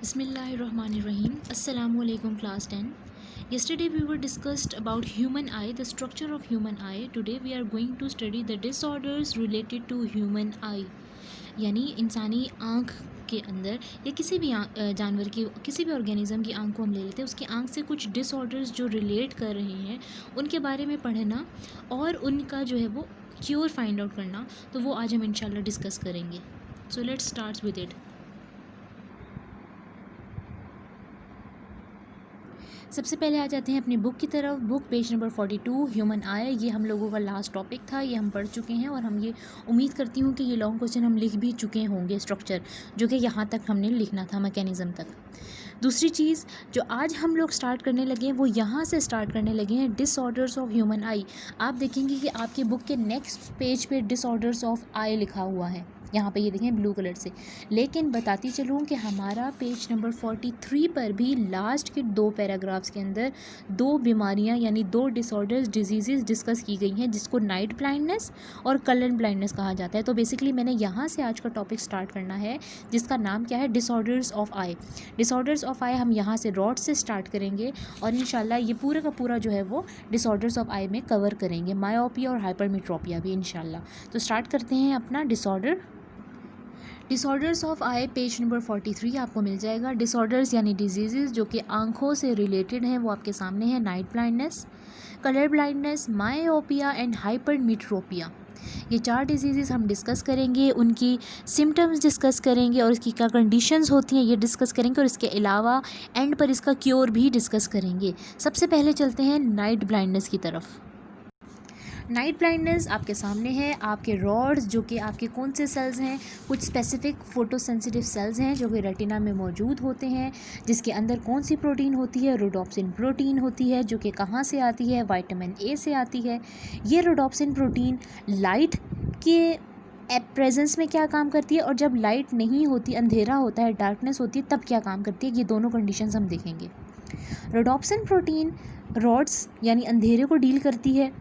Bismillahirrahmanirrahim. Assalamu alaikum class 10. Yesterday we were discussed about human eye, the structure of human eye. Today we are going to study the disorders related to human eye. यानी इंसानी आँख के अंदर या किसी भी जानवर की किसी भी ऑर्गेनिज्म की आँख को हम ले लेते हैं, उसकी आँख से कुछ डिसऑर्डर्स जो रिलेट कर रहे हैं उनके बारे में पढ़ना और उनका जो है वो क्योर फाइंड आउट करना, तो वो आज हम इंशाल्लाह डिस्कस करेंगे. So let's start with it. सबसे पहले आ जाते हैं अपनी बुक की तरफ. बुक पेज नंबर 42, ह्यूमन आई. ये हम लोगों का लास्ट टॉपिक था, ये हम पढ़ चुके हैं और हम ये उम्मीद करती हूँ कि ये लॉन्ग क्वेश्चन हम लिख भी चुके होंगे, स्ट्रक्चर जो कि यहाँ तक हमने लिखना था, मैकेनिज़्म तक. दूसरी चीज़ जो आज हम लोग स्टार्ट करने लगे हैं वो यहाँ से स्टार्ट करने लगे हैं, डिसऑर्डर्स ऑफ ह्यूमन आई. आप देखेंगे कि आपकी बुक के नेक्स्ट पेज पे डिसऑर्डर्स ऑफ आई लिखा हुआ है, यहाँ पे ये देखें ब्लू कलर से. लेकिन बताती चलूँ कि हमारा पेज नंबर 43 पर भी लास्ट के 2 पैराग्राफ्स के अंदर 2 बीमारियाँ यानी 2 डिसऑर्डर्स, डिजीज़ डिस्कस की गई हैं, जिसको नाइट ब्लाइंडनेस और कलर ब्लाइंडनेस कहा जाता है. तो बेसिकली मैंने यहाँ से आज का टॉपिक स्टार्ट करना है, जिसका नाम क्या है, disorders of eye. Disorders of eye हम यहाँ से रॉड से स्टार्ट करेंगे और इंशाल्लाह ये पूरा का पूरा जो है वो डिसऑर्डर्स ऑफ आई में कवर करेंगे, मायोपिया और हाइपरमेट्रोपिया भी इंशाल्लाह. तो स्टार्ट करते हैं अपना disorders of I. Page number 43 आपको मिल जाएगा. डिसऑर्डर्स यानी डिजीज़ जो कि आँखों से रिलेटेड हैं वो आपके सामने है. Night blindness, colour blindness, myopia and hypermetropia. ये 4 डिजीज़ हम डिस्कस करेंगे, उनकी सिम्टम्स डिस्कस करेंगे और इसकी क्या कंडीशंस होती हैं ये डिस्कस करेंगे और इसके अलावा एंड पर इसका क्योर भी डिस्कस करेंगे. सबसे पहले चलते हैं नाइट ब्लाइंडनेस की तरफ. नाइट ब्लाइंडनेस आपके सामने है. आपके रॉड्स जो कि आपके कौन से सेल्स हैं, कुछ स्पेसिफिक फोटोसेंसिटिव सेल्स हैं जो कि रेटिना में मौजूद होते हैं, जिसके अंदर कौन सी प्रोटीन होती है, रोडोप्सिन प्रोटीन होती है, जो कि कहाँ से आती है, विटामिन ए से आती है. ये रोडोप्सिन प्रोटीन लाइट के प्रेजेंस में क्या काम करती है और जब लाइट नहीं होती, अंधेरा होता है, डार्कनेस होती है, तब क्या काम करती है, ये दोनों कंडीशंस हम देखेंगे. रोडोप्सिन प्रोटीन रॉड्स यानी अंधेरे को डील करती है.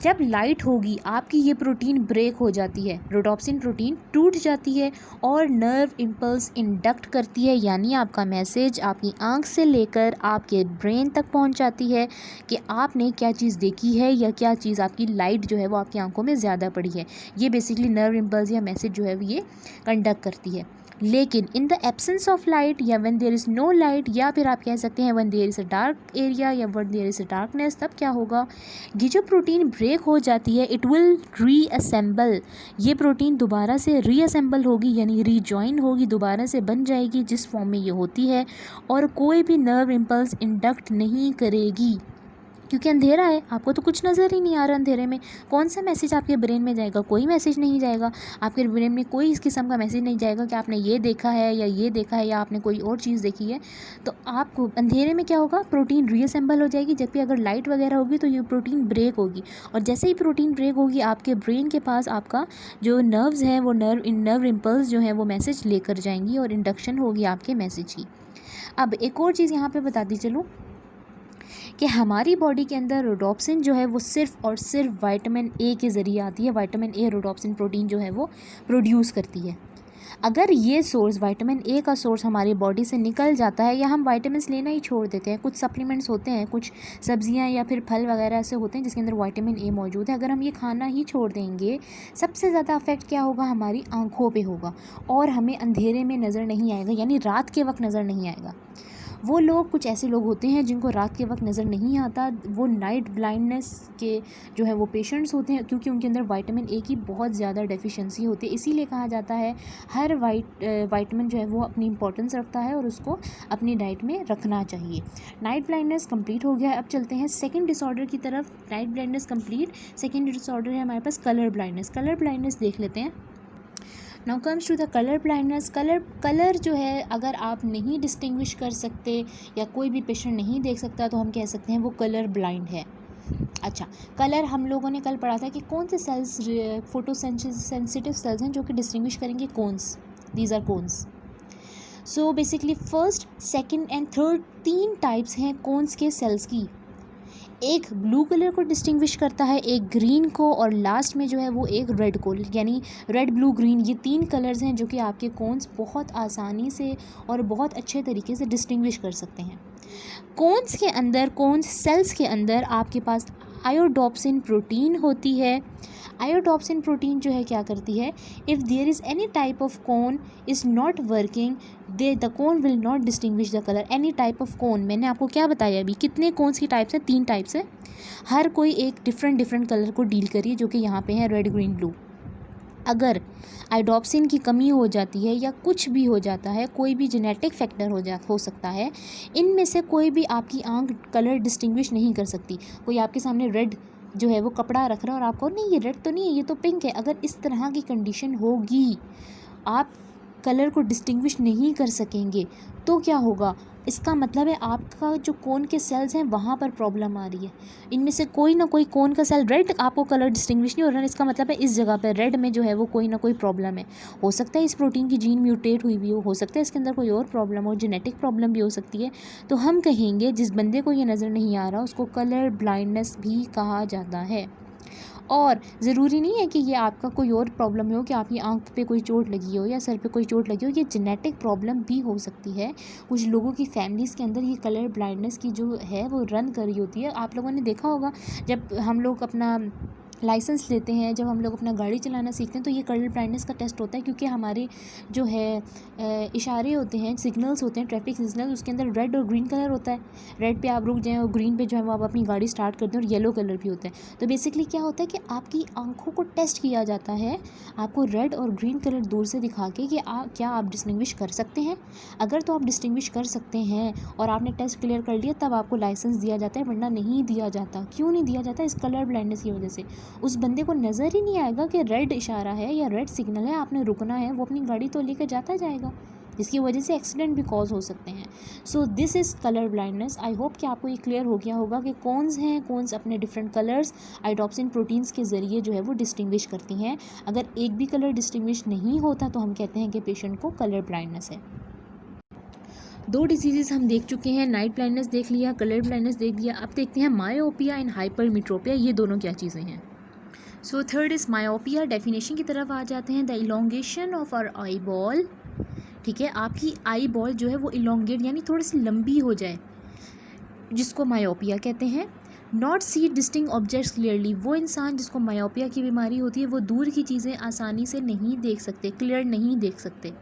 जब लाइट होगी आपकी ये प्रोटीन ब्रेक हो जाती है, रोडोप्सिन प्रोटीन टूट जाती है और नर्व इम्पल्स इंडक्ट करती है, यानी आपका मैसेज आपकी आंख से लेकर आपके ब्रेन तक पहुंच जाती है कि आपने क्या चीज़ देखी है या क्या चीज़ आपकी लाइट जो है वो आपकी आंखों में ज़्यादा पड़ी है. ये बेसिकली नर्व इम्पल्स या मैसेज जो है ये कंडक्ट करती है. लेकिन in the absence of light या when there is no light, या फिर आप कह सकते हैं when there is a dark area या when there is a darkness, तब क्या होगा, ये जो प्रोटीन ब्रेक हो जाती है इट विल रीअसेंबल. ये प्रोटीन दोबारा से रीअसेंबल होगी यानी रीजॉइन होगी, दोबारा से बन जाएगी जिस फॉर्म में ये होती है, और कोई भी नर्व इम्पल्स इंडक्ट नहीं करेगी क्योंकि अंधेरा है, आपको तो कुछ नज़र ही नहीं आ रहा. अंधेरे में कौन सा मैसेज आपके ब्रेन में जाएगा, कोई मैसेज नहीं जाएगा. आपके ब्रेन में कोई इस किस्म का मैसेज नहीं जाएगा कि आपने ये देखा है या ये देखा है या आपने कोई और चीज़ देखी है. तो आपको अंधेरे में क्या होगा, प्रोटीन रीअसेंबल हो जाएगी, जबकि अगर लाइट वगैरह होगी तो ये प्रोटीन ब्रेक होगी. और जैसे ही प्रोटीन ब्रेक होगी आपके ब्रेन के पास आपका जो नर्व्स हैं वो नर्व इम्पल्स जो हैं वो मैसेज लेकर जाएंगी और इंडक्शन होगी आपके मैसेज की. अब एक और चीज़ यहाँ पर बताती चलूँ कि हमारी बॉडी के अंदर रोडोप्सिन जो है वो सिर्फ़ और सिर्फ विटामिन ए के ज़रिए आती है. विटामिन ए रोडोप्सिन प्रोटीन जो है वो प्रोड्यूस करती है. अगर ये सोर्स विटामिन ए का सोर्स हमारी बॉडी से निकल जाता है या हम विटामिन्स लेना ही छोड़ देते हैं, कुछ सप्लीमेंट्स होते हैं, कुछ सब्जियां या फिर फल वगैरह ऐसे होते हैं जिसके अंदर विटामिन ए मौजूद है, अगर हम ये खाना ही छोड़ देंगे, सबसे ज़्यादा अफेक्ट क्या होगा, हमारी आँखों पे होगा और हमें अंधेरे में नज़र नहीं आएगा, यानी रात के वक्त नज़र नहीं आएगा. वो लोग, कुछ ऐसे लोग होते हैं जिनको रात के वक्त नज़र नहीं आता, वो नाइट ब्लाइंडनेस के जो है वो पेशेंट्स होते हैं, क्योंकि उनके अंदर विटामिन ए की बहुत ज़्यादा डेफिशिएंसी होती है. इसीलिए कहा जाता है हर विटामिन जो है वो अपनी इंपॉर्टेंस रखता है और उसको अपनी डाइट में रखना चाहिए. नाइट ब्लाइंडनेस कंप्लीट हो गया है. अब चलते हैं सेकेंड डिसऑर्डर की तरफ. Night blindness complete, second disorder है हमारे पास कलर ब्लाइंडनेस. कलर ब्लाइंडनेस देख लेते हैं. Now comes to the colour blindness. Colour जो है अगर आप नहीं डिस्टिंग्विश कर सकते या कोई भी पेशेंट नहीं देख सकता तो हम कह सकते हैं वो कलर ब्लाइंड है. अच्छा, कलर हम लोगों ने कल पढ़ा था कि कौन से सेल्स फोटोसेंसिटिव सेल्स हैं जो कि डिस्टिंग्विश करेंगे cones. These are cones. So basically first, second and third 3 types हैं कोन्स के सेल्स की. एक ब्लू कलर को डिस्टिंग्विश करता है, एक ग्रीन को, और लास्ट में जो है वो एक रेड को, यानी रेड ब्लू ग्रीन। ये 3 कलर्स हैं जो कि आपके कोन्स बहुत आसानी से और बहुत अच्छे तरीके से डिस्टिंग्विश कर सकते हैं। कोन्स के अंदर, कोन्स सेल्स के अंदर आपके पास आयोडोप्सिन प्रोटीन होती है। आयोडोप्सिन प्रोटीन जो है क्या करती है, if there is any type of cone is not working the cone will not distinguish the colour. Any type of cone, मैंने आपको क्या बताया अभी, कितने कोन्स की टाइप्स हैं, 3 टाइप्स है। हर कोई एक डिफरेंट कलर को डील करिए, जो कि यहाँ पे है रेड ग्रीन ब्लू। अगर आयोडोप्सिन की कमी हो जाती है या कुछ भी हो जाता है, कोई भी जेनेटिक फैक्टर हो सकता है, इनमें से कोई भी आपकी आंख कलर डिस्टिंग्विश नहीं कर सकती। कोई आपके सामने रेड जो है वो कपड़ा रख रहा है और आपको नहीं ये रेड तो नहीं है, ये तो पिंक है, अगर इस तरह की कंडीशन होगी, आप कलर को डिस्टिंग्विश नहीं कर सकेंगे, तो क्या होगा, इसका मतलब है आपका जो कोन के सेल्स हैं वहाँ पर प्रॉब्लम आ रही है। इनमें से कोई ना कोई कोन का सेल रेड, आपको कलर डिस्टिंग्विश नहीं हो रहा है, इसका मतलब है इस जगह पर रेड में जो है वो कोई ना कोई प्रॉब्लम है। हो सकता है इस प्रोटीन की जीन म्यूटेट हुई भी हो सकता है इसके अंदर कोई और प्रॉब्लम हो, जेनेटिक प्रॉब्लम भी हो सकती है। तो हम कहेंगे जिस बंदे को ये नज़र नहीं आ रहा उसको कलर ब्लाइंडनेस भी कहा जाता है। और ज़रूरी नहीं है कि ये आपका कोई और प्रॉब्लम हो, कि आपकी आंख पे कोई चोट लगी हो या सर पे कोई चोट लगी हो, ये जेनेटिक प्रॉब्लम भी हो सकती है। कुछ लोगों की फैमिलीज़ के अंदर ये कलर ब्लाइंडनेस की जो है वो रन कर रही होती है। आप लोगों ने देखा होगा जब हम लोग अपना लाइसेंस लेते हैं, जब हम लोग अपना गाड़ी चलाना सीखते हैं, तो ये कलर ब्लाइंडनेस का टेस्ट होता है, क्योंकि हमारे जो है इशारे होते हैं, सिग्नल्स होते हैं, ट्रैफिक सिग्नल, उसके अंदर रेड और ग्रीन कलर होता है। रेड पे आप रुक जाएं और ग्रीन पे जो है वो आप अपनी गाड़ी स्टार्ट करते हैं, और येलो कलर भी होता है। तो बेसिकली क्या होता है कि आपकी आंखों को टेस्ट किया जाता है, आपको रेड और ग्रीन कलर दूर से दिखा के कि क्या आप डिस्टिंग्विश कर सकते हैं। अगर तो आप डिस्टिंग्विश कर सकते हैं और आपने टेस्ट क्लियर कर लिया, तब आपको लाइसेंस दिया जाता है, वरना नहीं दिया जाता। क्यों नहीं दिया जाता? इस कलर ब्लाइंडनेस की वजह से उस बंदे को नज़र ही नहीं आएगा कि रेड इशारा है या रेड सिग्नल है, आपने रुकना है, वो अपनी गाड़ी तो लेकर जाता जाएगा, जिसकी वजह से एक्सीडेंट भी कॉज हो सकते हैं। So this is colour blindness. I hope कि आपको ये क्लियर हो गया होगा कि कौन्स हैं, कौन्स अपने डिफरेंट कलर्स आयोडोप्सिन प्रोटीन्स के ज़रिए जो है वो डिस्टिंग्विश करती हैं। अगर एक भी कलर डिस्टिंग्विश नहीं होता तो हम कहते हैं कि पेशेंट को कलर ब्लाइंडनेस है। 2 डिजीज़ हम देख चुके हैं, नाइट ब्लाइंडनेस देख लिया, कलर ब्लाइंडनेस देख लिया। अब देखते हैं मायोपिया एंड हाइपरमेट्रोपिया, ये दोनों क्या चीज़ें हैं। So third is myopia. Definition की तरफ आ जाते हैं। The elongation of our eyeball, ठीक है, आपकी आई बॉल जो है वो इलोंगेट यानी थोड़ी सी लंबी हो जाए, जिसको मायोपिया कहते हैं। Not see distinct objects clearly, वो इंसान जिसको मायोपिया की बीमारी होती है वो दूर की चीज़ें आसानी से नहीं देख सकते, क्लियर नहीं देख सकते।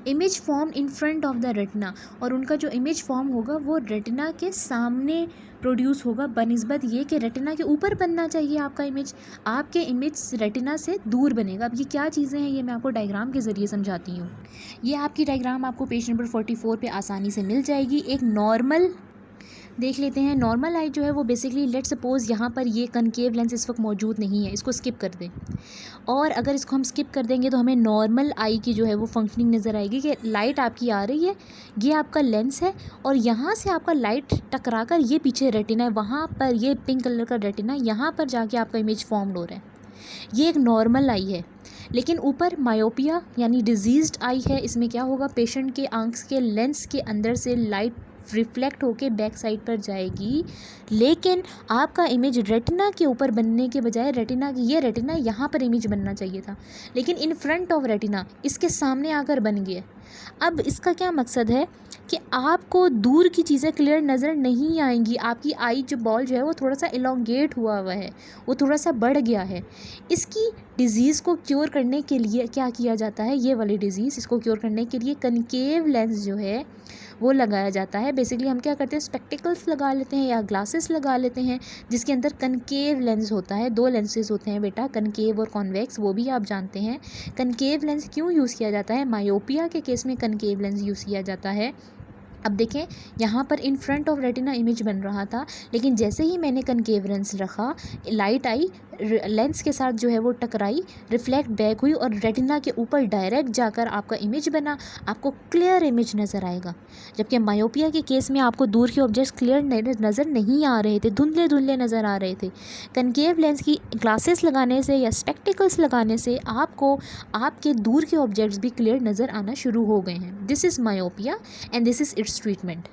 Image form in front of the retina, और उनका जो इमेज फॉर्म होगा वो रेटिना के सामने प्रोड्यूस होगा, बनिस्बत ये कि रेटिना के ऊपर बनना चाहिए आपका इमेज, आपके इमेज रेटिना से दूर बनेगा। अब ये क्या चीज़ें हैं ये मैं आपको डायग्राम के ज़रिए समझाती हूँ। ये आपकी डायग्राम आपको पेज नंबर 44 पे आसानी से मिल जाएगी। एक नॉर्मल देख लेते हैं। नॉर्मल आई जो है वो बेसिकली लेट सपोज यहाँ पर ये कनकेव लेंस इस वक्त मौजूद नहीं है, इसको स्किप कर दें, और अगर इसको हम स्किप कर देंगे तो हमें नॉर्मल आई की जो है वो फंक्शनिंग नज़र आएगी कि लाइट आपकी आ रही है, ये आपका लेंस है, और यहाँ से आपका लाइट टकरा कर ये पीछे रेटिना है, वहाँ पर ये पिंक कलर का रेटिना, यहाँ पर जाके आपका इमेज फॉर्म्ड हो रहा है। ये एक नॉर्मल आई है। लेकिन ऊपर मायोपिया यानी डिजीज्ड आई है, इसमें क्या होगा, पेशेंट के आंख के लेंस के अंदर से लाइट रिफ्लेक्ट होके बैक साइड पर जाएगी, लेकिन आपका इमेज रेटिना के ऊपर बनने के बजाय रेटिना की ये रेटिना यहाँ पर इमेज बनना चाहिए था, लेकिन इन फ्रंट ऑफ रेटिना इसके सामने आकर बन गया। अब इसका क्या मकसद है कि आपको दूर की चीज़ें क्लियर नज़र नहीं आएंगी, आपकी आई जो बॉल जो है वो थोड़ा सा इलोंगेट हुआ है, वो थोड़ा सा बढ़ गया है। इसकी डिज़ीज़ को क्योर करने के लिए क्या किया जाता है, ये वाली डिज़ीज़, इसको क्योर करने के लिए कनकेव लेंस जो है वो लगाया जाता है। बेसिकली हम क्या करते हैं, स्पेक्टिकल्स लगा लेते हैं या ग्लासेस लगा लेते हैं जिसके अंदर कनकेव लेंस होता है। 2 लेंसेज होते हैं बेटा, कनकेव और कॉन्वेक्स, वो भी आप जानते हैं। कनकेव लेंस क्यों यूज़ किया जाता है, मायोपिया के केस में कनकेव लेंस यूज़ किया जाता है। अब देखें यहाँ पर in front of retina image बन रहा था, लेकिन जैसे ही मैंने कनकेव लेंस रखा, लाइट आई लेंस के साथ जो है वो टकराई, रिफ्लेक्ट बैक हुई और रेटिना के ऊपर डायरेक्ट जाकर आपका इमेज बना, आपको क्लियर इमेज नज़र आएगा। जबकि मायोपिया के केस में आपको दूर के ऑब्जेक्ट्स क्लियर नज़र नहीं आ रहे थे, धुंधले धुंधले नज़र आ रहे थे। कनकेव लेंस की ग्लासेस लगाने से या स्पेक्टिकल्स लगाने से आपको आपके दूर के ऑब्जेक्ट्स भी क्लियर नज़र आना शुरू हो गए हैं। This is myopia and this is it's treatment.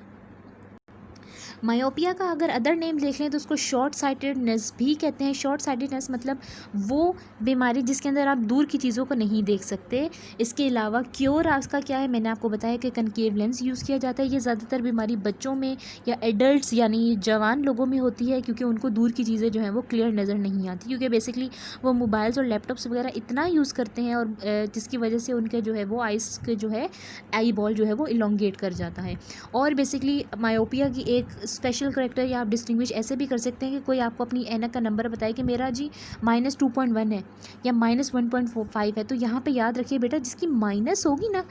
Myopia का अगर अदर नेम देख लें तो उसको शॉर्ट साइटेडनेस भी कहते हैं। शॉर्ट साइटेडनेस मतलब वो बीमारी जिसके अंदर आप दूर की चीज़ों को नहीं देख सकते। इसके अलावा क्योर उसका क्या है, मैंने आपको बताया कि कनकेव लेंस यूज़ किया जाता है। ये ज़्यादातर बीमारी बच्चों में या एडल्ट्स यानी जवान लोगों में होती है, क्योंकि उनको दूर की चीज़ें जो हैं वो क्लियर नज़र नहीं आती, क्योंकि बेसिकली वो मोबाइल्स और लैपटॉप्स वगैरह इतना यूज़ करते हैं, और जिसकी वजह से उनके जो है वो आइस के जो है आई बॉल जो है वो इलोंगेट कर जाता है। और बेसिकली मायोपिया की एक स्पेशल करेक्टर या आप डिस्टिंग्विश ऐसे भी कर सकते हैं कि कोई आपको अपनी ऐनक का नंबर बताए कि मेरा जी -2.1 है या -1.5 है, तो यहाँ पे याद रखिए बेटा, जिसकी माइनस होगी ना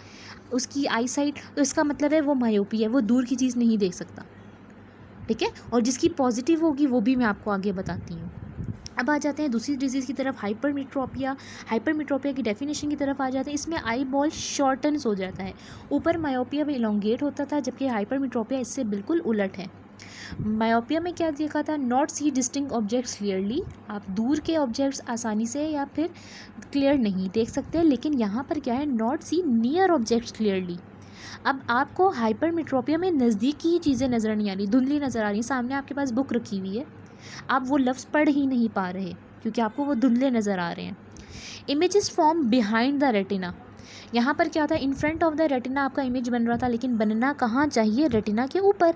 उसकी आई साइट, तो इसका मतलब है वो मायोपिया है, वो दूर की चीज़ नहीं देख सकता, ठीक है। और जिसकी पॉजिटिव होगी वो भी मैं आपको आगे बताती हूँ। अब आ जाते हैं दूसरी डिजीज़ की तरफ, हाइपरमेट्रोपिया। हाइपरमेट्रोपिया की डेफिनेशन की तरफ आ जाते हैं। इसमें आई बॉल शॉर्टन्स हो जाता है। ऊपर मायोपिया में इलोंगेट होता था, जबकि हाइपरमेट्रोपिया इससे बिल्कुल उलट है। मायोपिया में क्या देखा था, not see distinct objects clearly, आप दूर के ऑब्जेक्ट्स आसानी से या फिर क्लियर नहीं देख सकते। लेकिन यहाँ पर क्या है, not see near objects clearly. अब आपको हाइपरमेट्रोपिया में नज़दीक की ही चीज़ें नज़र नहीं आ रही, धुंधली नज़र आ रही। सामने आपके पास बुक रखी हुई है, आप वो लफ्ज़ पढ़ ही नहीं पा रहे क्योंकि आपको वो धुंधले नज़र आ रहे हैं। Images form behind the retina. यहाँ पर क्या था, in front of the retina आपका इमेज बन रहा था, लेकिन बनना कहाँ चाहिए, रेटिना के ऊपर।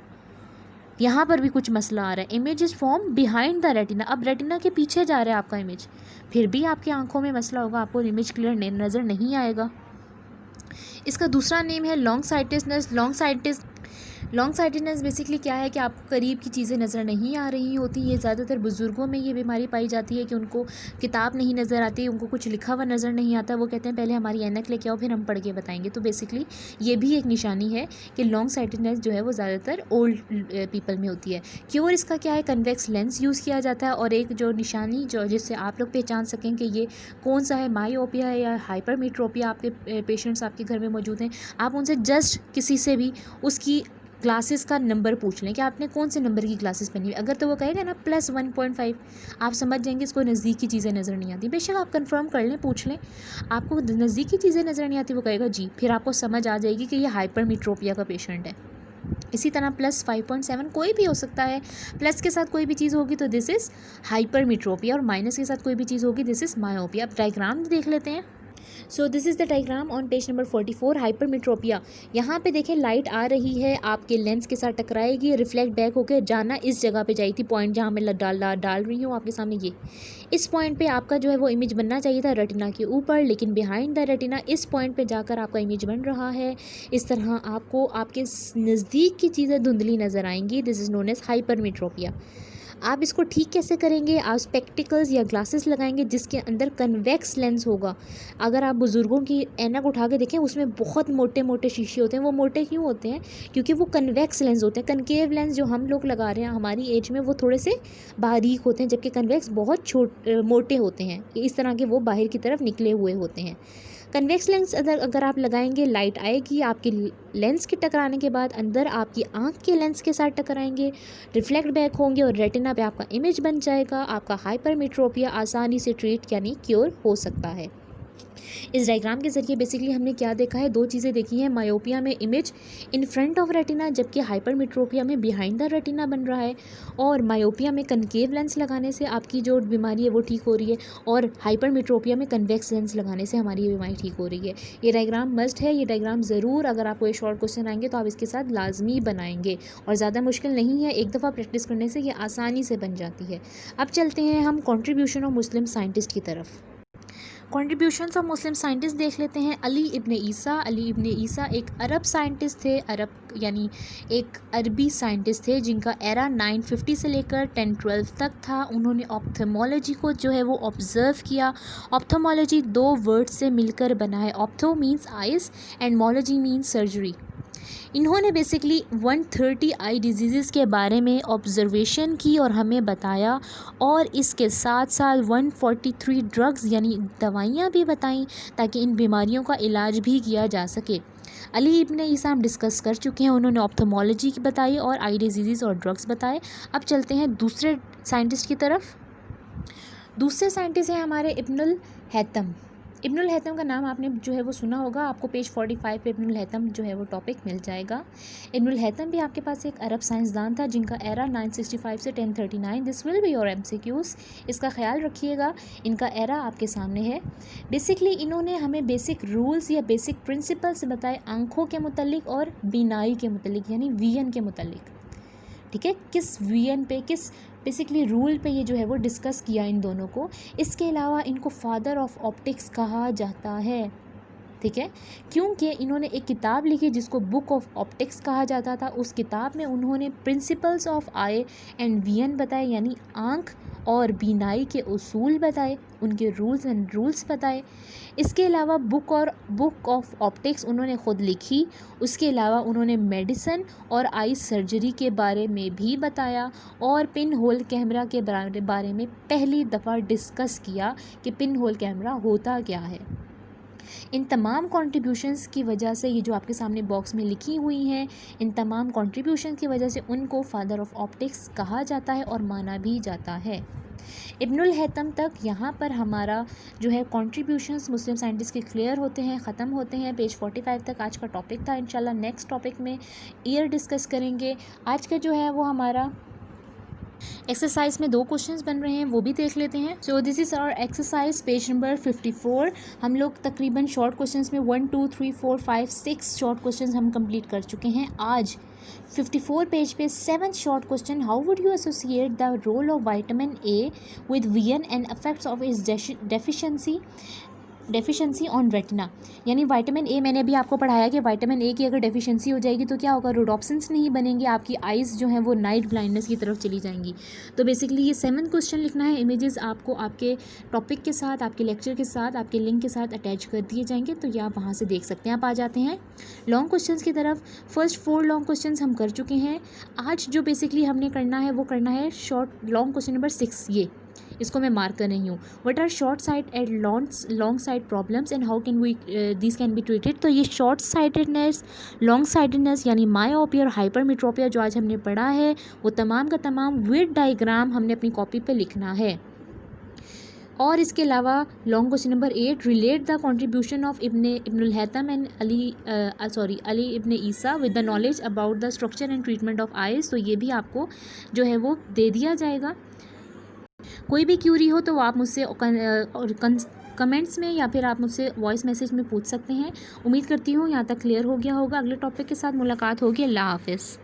यहाँ पर भी कुछ मसला आ रहा है, image is form behind the retina. अब रेटिना के पीछे जा रहा है आपका इमेज, फिर भी आपकी आंखों में मसला होगा, आपको इमेज क्लियर नज़र नहीं आएगा। इसका दूसरा नेम है long sightedness. Long sightedness basically क्या है कि आपको करीब की चीज़ें नज़र नहीं आ रही होती। ये ज़्यादातर बुज़ुर्गों में ये बीमारी पाई जाती है कि उनको किताब नहीं नज़र आती, उनको कुछ लिखा हुआ नज़र नहीं आता। वो कहते हैं पहले हमारी ऐनक लेके आओ, फिर हम पढ़ के बताएंगे। तो बेसिकली ये भी एक निशानी है कि लॉन्ग साइटेडनेस जो है वो ज़्यादातर ओल्ड पीपल में होती है। क्योर इसका क्या है, कन्वेक्स लेंस यूज़ किया जाता है। और एक जो निशानी जो जिससे आप लोग पहचान सकें कि ये कौन सा है, मायोपिया है या हाइपरमेट्रोपिया, आपके पेशेंट्स आपके घर में मौजूद हैं, आप उनसे जस्ट किसी से भी उसकी क्लासेस का नंबर पूछ लें कि आपने कौन से नंबर की क्लासेस पहनी हुई। अगर तो वो कहेगा ना +1.5, आप समझ जाएंगे इसको नज़दीक की चीज़ें नज़र नहीं आती। बेशक आप कंफर्म कर लें, पूछ लें, आपको नज़दीक की चीज़ें नज़र नहीं आती, वो कहेगा जी, फिर आपको समझ आ जाएगी कि ये हाइपरमेट्रोपिया का पेशेंट है। इसी तरह +5.7 कोई भी हो सकता है। प्लस के साथ कोई भी चीज़ होगी तो दिस इज़ हाइपरमेट्रोपिया, और माइनस के साथ कोई भी चीज़ होगी दिस इज़ मायोपिया। अब डायग्राम देख लेते हैं। So this is the diagram on page number 44, hypermetropia. यहाँ पे देखें लाइट आ रही है, आपके लेंस के साथ टकराएगी, रिफ्लेक्ट बैक होकर जाना इस जगह पे जाएगी। पॉइंट जहाँ मैं डाल रही हूँ आपके सामने, ये इस पॉइंट पे आपका जो है वो इमेज बनना चाहिए था रेटिना के ऊपर, लेकिन बिहाइंड द रेटिना इस पॉइंट पे जाकर आपका इमेज बन रहा है। इस तरह आपको आपके नज़दीक की चीज़ें धुंधली नज़र आएंगी। This is known as hypermetropia. आप इसको ठीक कैसे करेंगे, आप स्पेक्टिकल्स या ग्लासेस लगाएंगे जिसके अंदर कन्वेक्स लेंस होगा। अगर आप बुज़ुर्गों की ऐनक उठा के देखें, उसमें बहुत मोटे मोटे शीशे होते हैं। वो मोटे क्यों होते हैं, क्योंकि वो कन्वेक्स लेंस होते हैं। कनकेव लेंस जो हम लोग लगा रहे हैं हमारी एज में, वो थोड़े से बारीक होते हैं, जबकि कन्वेक्स बहुत मोटे होते हैं, इस तरह के वो बाहर की तरफ निकले हुए होते हैं। कन्वेक्स लेंस अगर आप लगाएंगे, लाइट आएगी आपके लेंस के टकराने के बाद अंदर आपकी आंख के लेंस के साथ टकराएंगे, रिफ्लेक्ट बैक होंगे और रेटिना पे आपका इमेज बन जाएगा। आपका हाइपरमेट्रोपिया आसानी से ट्रीट यानी क्योर हो सकता है। इस डायग्राम के ज़रिए बेसिकली हमने क्या देखा है, दो चीज़ें देखी हैं। मायोपिया में image in front of retina, जबकि हाइपरमेट्रोपिया में बिहाइंड द रेटिना बन रहा है। और मायोपिया में कनकेव लेंस लगाने से आपकी जो बीमारी है वो ठीक हो रही है, और हाइपरमेट्रोपिया में कन्वेक्स लेंस लगाने से हमारी ये बीमारी ठीक हो रही है। ये डायग्राम मस्ट है, ये डायग्राम ज़रूर अगर आपको ये शॉर्ट क्वेश्चन आएंगे तो आप इसके साथ लाजमी बनाएंगे, और ज़्यादा मुश्किल नहीं है, एक दफ़ा प्रैक्टिस करने से ये आसानी से बन जाती है। अब चलते हैं हम कॉन्ट्रीब्यूशन ऑफ मुस्लिम साइंटिस्ट की तरफ। कॉन्ट्रीब्यूशंस ऑफ मुस्लिम साइंटिस्ट देख लेते हैं। अली इब्न ईसा एक अरब साइंटिस्ट थे, अरब यानी एक अरबी साइंटिस्ट थे जिनका एरा 950 से लेकर 1012 तक था। उन्होंने ऑप्थेमोलॉजी को जो है वो ऑब्ज़र्व किया। ऑप्थेमोलॉजी दो वर्ड से मिलकर बना है, ophtho means eyes and mology means surgery. इन्होंने बेसिकली 130 आई डिजीज़ के बारे में ऑब्ज़र्वेशन की और हमें बताया, और इसके साथ साथ 143 ड्रग्स यानी दवाइयाँ भी बताईं ताकि इन बीमारियों का इलाज भी किया जा सके। अली इब्न ईसा हम डिस्कस कर चुके हैं, उन्होंने ऑप्थेमोलॉजी की बताई और आई डिजीज़ और ड्रग्स बताए। अब चलते हैं दूसरे साइंटिस्ट की तरफ। दूसरे साइंटिस्ट हैं हमारे इब्नुल हैतम। इब्नुल हैथम का नाम आपने जो है वो सुना होगा, आपको पेज 45 पे इब्नुल हैथम जो है वो टॉपिक मिल जाएगा। इब्नुल हैथम भी आपके पास एक अरब साइंसदान था जिनका एरा 965 से 1039। This will be your MCQs, इसका ख्याल रखिएगा, इनका एरा आपके सामने है। बेसिकली इन्होंने हमें बेसिक रूल्स या बेसिक प्रिंसिपल्स बताए आँखों के मुतल्लिक और बीनाई के मुतल्लिक, यानी विजन के मुतल्लिक। ठीक है, किस विजन पे, किस बेसिकली रूल पे ये जो है वो डिस्कस किया इन दोनों को। इसके अलावा इनको फादर ऑफ ऑप्टिक्स कहा जाता है। ठीक है, क्योंकि इन्होंने एक किताब लिखी जिसको बुक ऑफ ऑप्टिक्स कहा जाता था। उस किताब में उन्होंने principles of I and vision बताए, यानी आँख और बीनाई के उसूल बताए, उनके रूल्स एंड रूल्स बताए। इसके अलावा बुक ऑफ ऑप्टिक्स उन्होंने ख़ुद लिखी। उसके अलावा उन्होंने मेडिसिन और आई सर्जरी के बारे में भी बताया और पिन होल कैमरा के बारे में पहली दफ़ा डिस्कस किया कि पिन होल कैमरा होता क्या है। इन तमाम कंट्रीब्यूशंस की वजह से, ये जो आपके सामने बॉक्स में लिखी हुई हैं, इन तमाम कंट्रीब्यूशंस की वजह से उनको फादर ऑफ ऑप्टिक्स कहा जाता है और माना भी जाता है। इब्नुल हैथम तक यहाँ पर हमारा जो है कंट्रीब्यूशंस मुस्लिम साइंटिस्ट के क्लियर होते हैं, ख़त्म होते हैं। पेज 45 तक आज का टॉपिक था। इंशाल्लाह नेक्स्ट टॉपिक में ईयर डिस्कस करेंगे। आज का जो है वो हमारा एक्सरसाइज में 2 क्वेश्चंस बन रहे हैं, वो भी देख लेते हैं। So this is our exercise page number 54। हम लोग तकरीबन शॉर्ट क्वेश्चंस में 1 2 3 4 5 6 शॉर्ट क्वेश्चंस हम कंप्लीट कर चुके हैं। आज 54 पेज पे 7th short question, how would you associate the role of vitamin A with vision and effects of its deficiency on retina. यानी विटामिन ए, मैंने अभी आपको पढ़ाया कि विटामिन ए की अगर डेफिशिएंसी हो जाएगी तो क्या होगा, रोडोप्सिन्स नहीं बनेंगे, आपकी आइज़ जो हैं वो नाइट ब्लाइंडनेस की तरफ चली जाएंगी। तो बेसिकली ये 7th क्वेश्चन लिखना है। इमेजेस आपको आपके टॉपिक के साथ, आपके लेक्चर के साथ, आपके लिंक के साथ अटैच कर दिए जाएंगे, तो ये आप वहाँ से देख सकते हैं। आप आ जाते हैं लॉन्ग क्वेश्चन की तरफ। फर्स्ट 4 लॉन्ग क्वेश्चन हम कर चुके हैं। आज जो बेसिकली हमने करना है वो करना है लॉन्ग क्वेश्चन नंबर 6। ये इसको मैं मार्क कर रही हूँ। What are short sight and long sight problems and how can we this can be treated. तो ये शॉर्ट साइटेडनेस, लॉन्ग साइटेडनेस यानी मायोपिया और हाइपरमेट्रोपिया जो आज हमने पढ़ा है, वो तमाम का तमाम विद डायग्राम हमने अपनी कॉपी पे लिखना है। और इसके अलावा long question number 8, relate the contribution of Ibnul हैथम and Ali ibn Isa with the knowledge about the structure and treatment of eyes. तो ये भी आपको जो है वो दे दिया जाएगा। कोई भी क्यूरी हो तो आप मुझसे कमेंट्स में या फिर आप मुझसे वॉइस मैसेज में पूछ सकते हैं। उम्मीद करती हूँ यहाँ तक क्लियर हो गया होगा। अगले टॉपिक के साथ मुलाकात होगी। अल्लाह हाफ़िज़।